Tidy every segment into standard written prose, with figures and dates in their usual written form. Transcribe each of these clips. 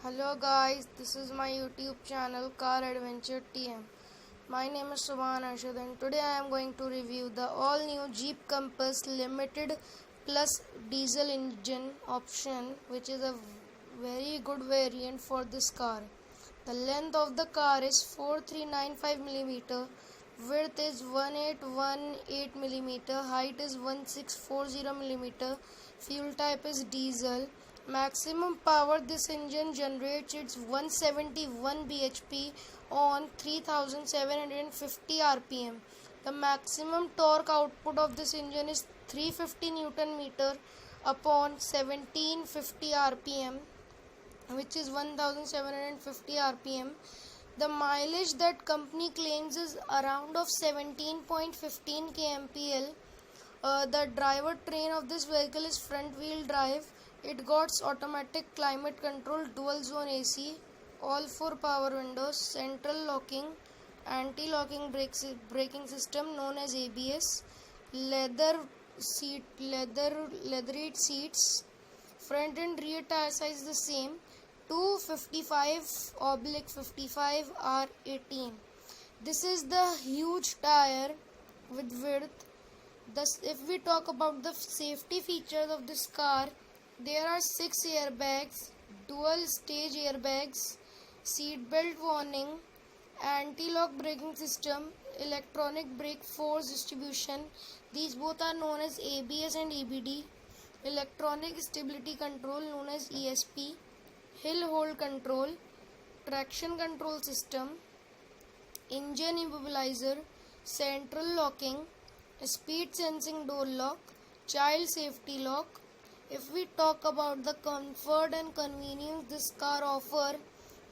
Hello guys, this is my YouTube channel Car Adventure TM. My name is Subhan Arshad and today I am going to review the all new Jeep Compass Limited Plus diesel engine option, which is a very good variant for this car. The length of the car is 4395 mm, width is 1818 mm, height is 1640 mm, fuel type is diesel. Maximum power this engine generates its 171 bhp on 3750 rpm. The maximum torque output of this engine is 350 Newton meter upon 1750 rpm, which is 1750 rpm. The mileage that company claims is around of 17.15 kmpl. The driver train of this vehicle is front wheel drive. It got automatic climate control, dual zone AC, all 4 power windows, central locking, anti-locking braking system known as ABS, leathered seats. Front and rear tire size is the same, 255/55 R18. This is the huge tire with width. Thus, if we talk about the safety features of this car, there are 6 airbags, dual stage airbags, seat belt warning, anti-lock braking system, electronic brake force distribution. These both are known as ABS and EBD. Electronic stability control known as ESP, hill hold control, traction control system, engine immobilizer, central locking, speed sensing door lock, child safety lock. If we talk about the comfort and convenience this car offer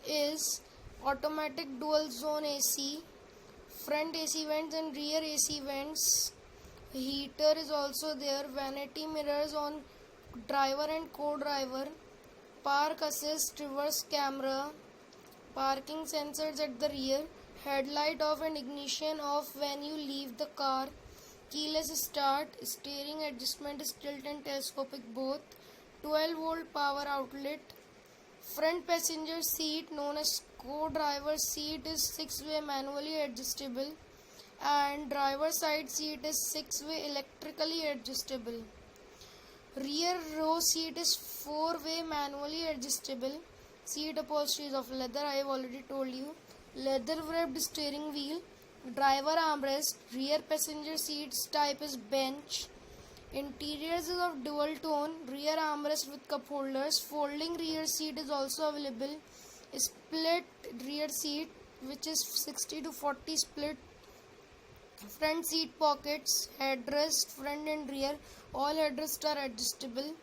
is automatic dual zone AC, front AC vents and rear AC vents. Heater is also there, vanity mirrors on driver and co-driver, park assist, reverse camera, parking sensors at the rear, headlight off and ignition off when you leave the car, keyless start, steering adjustment is tilt and telescopic both, 12-volt power outlet. Front passenger seat known as co-driver seat is 6-way manually adjustable and driver side seat is 6-way electrically adjustable. Rear row seat is 4-way manually adjustable. Seat upholstery is of leather, I have already told you. Leather wrapped steering wheel, driver armrest, rear passenger seats type is bench. Interiors is of dual tone, rear armrest with cup holders, folding rear seat is also available. Split rear seat, which is 60/40 split. Front seat pockets, headrest front and rear, all headrests are adjustable.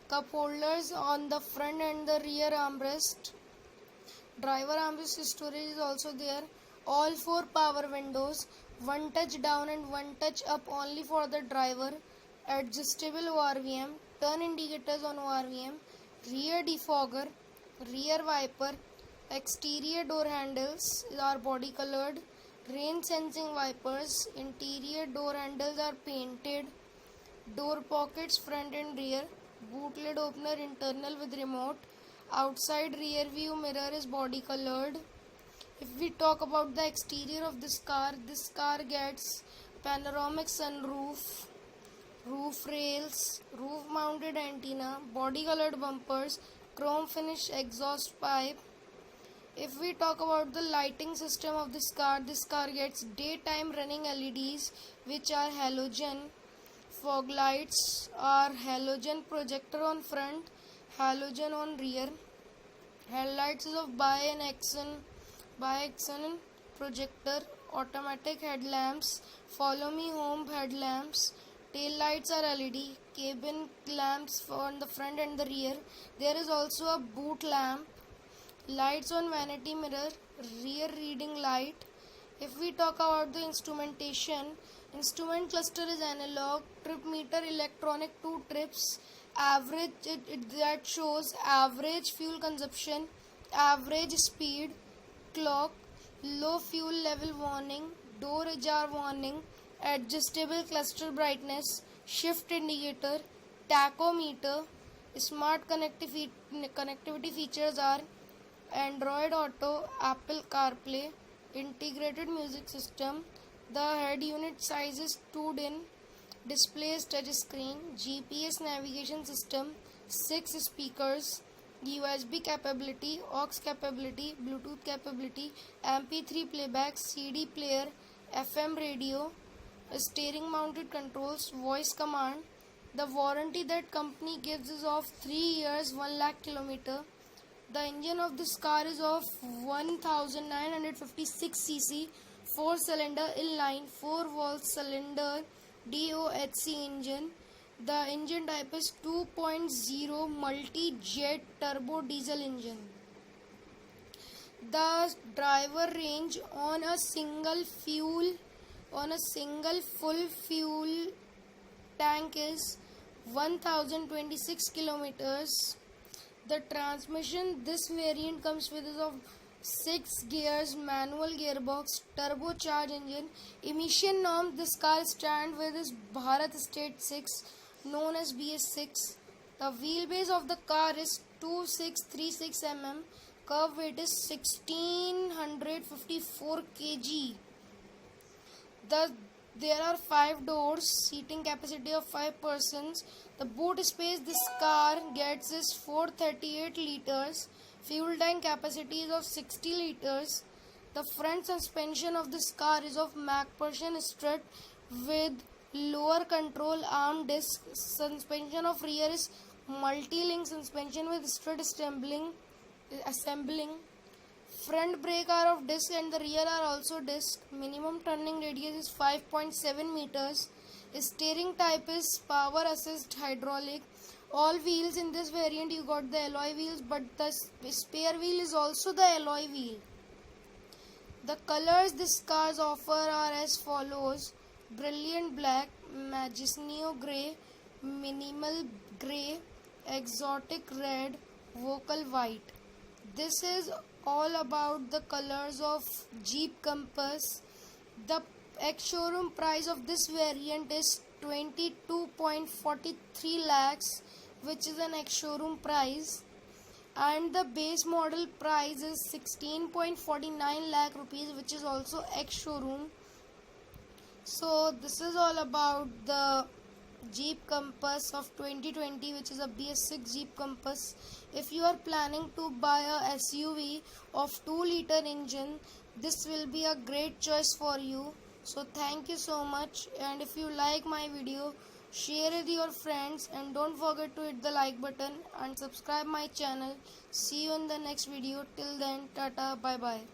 Cup holders on the front and the rear armrest. Driver armrest storage is also there. All 4 power windows, one touch down and one touch up only for the driver. Adjustable ORVM, turn indicators on ORVM, rear defogger, rear wiper, exterior door handles are body colored, rain sensing wipers, interior door handles are painted, door pockets front and rear, boot lid opener internal with remote, outside rear view mirror is body colored. If we talk about the exterior of this car gets panoramic sunroof, roof rails, roof mounted antenna, body colored bumpers, chrome finish exhaust pipe. If we talk about the lighting system of this car gets daytime running LEDs which are halogen, fog lights are halogen projector on front, halogen on rear, headlights is of biaxon projector, automatic headlamps, follow me home headlamps, tail lights are LED, cabin lamps on the front and the rear. There is also a boot lamp, lights on vanity mirror, rear reading light. If we talk about the instrumentation, instrument cluster is analog, trip meter electronic 2 trips, average that shows average fuel consumption, average speed, clock, low fuel level warning, door ajar warning, adjustable cluster brightness, shift indicator, tachometer, Smart connectivity features are Android Auto, Apple CarPlay, integrated music system. The head unit size is 2 DIN, displays touchscreen, GPS navigation system, 6 speakers, USB capability, aux capability, Bluetooth capability, MP3 playback, CD player, FM radio, steering mounted controls, voice command. The warranty that company gives is of 3 years, 1 lakh kilometer. The engine of this car is of 1956 cc, 4-cylinder inline, 4-valve cylinder DOHC engine. The engine type is 2.0 multi-jet turbo diesel engine. The driver range on a single full fuel tank is 1026 kilometers. The transmission this variant comes with is of 6 gears, manual gearbox, turbocharged engine. Emission norm this car stands with is Bharat State 6, known as BS6. The wheelbase of the car is 2636 mm. Curb weight is 1654 kg. There are 5 doors, seating capacity of 5 persons. The boot space this car gets is 438 liters. Fuel tank capacity is of 60 liters. The front suspension of this car is of MacPherson strut with lower control arm disc. Suspension of rear is multi-link suspension with strut assembling. Front brake are of disc and the rear are also disc. Minimum turning radius is 5.7 meters. Steering type is power assist hydraulic. All wheels in this variant you got the alloy wheels, but the spare wheel is also the alloy wheel. The colors this cars offer are as follows: brilliant black, magenta grey, minimal grey, exotic red, vocal white. This is all about the colors of Jeep Compass. The ex-showroom price of this variant is 22.43 lakhs, which is an ex-showroom price, and the base model price is 16.49 lakh rupees, which is also ex-showroom. So this is all about the Jeep Compass of 2020, which is a BS6 Jeep Compass. If you are planning to buy a SUV of 2-liter engine, this will be a great choice for you. So thank you so much, and if you like my video, share it with your friends and don't forget to hit the like button and subscribe my channel. See you in the next video. Till then, tata, bye bye.